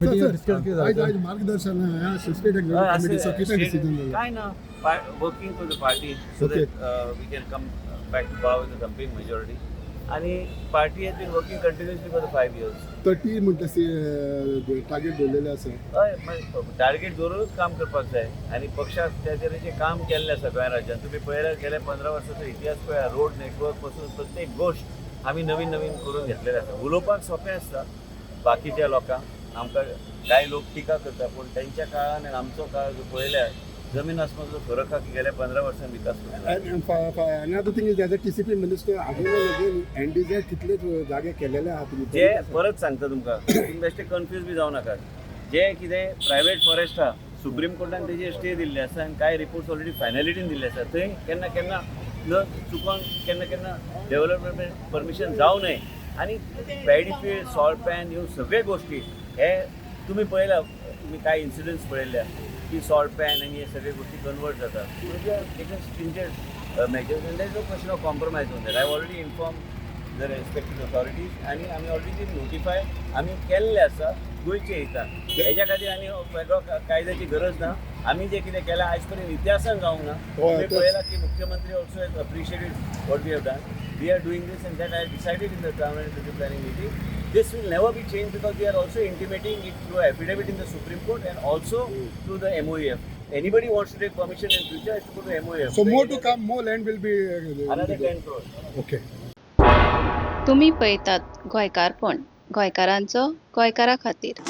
आज मार्गदर्शन स्टेट कमिटीचं किती डिसिजन झालं काय ना working for the party so Okay. That we can come back to power with the campaign majority आणि party has been working continuously for the 5 years. 30 म्हणटा target दवरलेले आसा target दवरूनच काम करपाक जाय आणि पक्षाक त्या तरेचें काम केल्लें आसा गोंय राज्यांत. तुम्ही पळयल्यार गेल्या 15 वर्सांचो इतिहास पळया. रोड नेटवर्क पासून प्रत्येक गोश्ट आमी नवीन नवीन करून घेतलेले आसा. उलोवपाक सोंपें आसता बाकीच्या लोकांक, आमकां कांय लोक टिका करता, पूण तेंच्या काळान आनी आमचो काळ जो पळयल्यार जमीन आसमानाचो फरक आहा की गेल्या 15 वर्सांनी विकास करता. Another thing is as a TCP minister अजून एनडीजे कितलेच जागे केलेले आहा तुम्ही जे परत सांगता तुमकां, तुमी बेश्टे कन्फ्यूज बी जावं नाकात. जे कितें प्रायवेट फॉरेस्ट आहा, सुप्रीम कोर्टान तेजेर स्टे दिल्ले आसा आनी कांय रिपोर्ट्स ऑलरेडी फायनलिटीन दिल्ले आसा. थंय केन्ना केन्ना न चुकोन केन्ना केन्ना डेव्हलपमेंट परमिशन जावं न्हय. आनी पॅडी फील्ड, सॉल्ट पॅन ह्यो सगळे गोश्टी हे तुमी पळयला, तुमी कांय इन्सिडंट्स पळयल्या की सॉल्ट पॅन आनी हे सगळे गोश्टी कन्वर्ट जातात. म्हणजे एक stringent measures and there is no question of compromise on that. I already inform the respective authorities आनी आमी ऑलरेडी नोटिफाय आमी केल्ले आसा गोंयचे हितान. हेज्या खातीर आनी वेगळो कायद्याची गरज ना. आमी जे कितें केलां आयज पर्यंत इतिहासान जावंक ना. तुमी पळयलां की मुख्यमंत्री also has appreciated what we have done. We are doing this and that I decided in the town and city planning meeting. This will never be changed because we are also intimating it through affidavit in the Supreme Court and also through the MOEF. Anybody wants to take permission in future has to go to MOEF. So more to come, more land will be Another 10 crores. Okay. तुम्ही पळयतात गोंयकारपण, गोंयकारांचो गोंयकारा खातीर.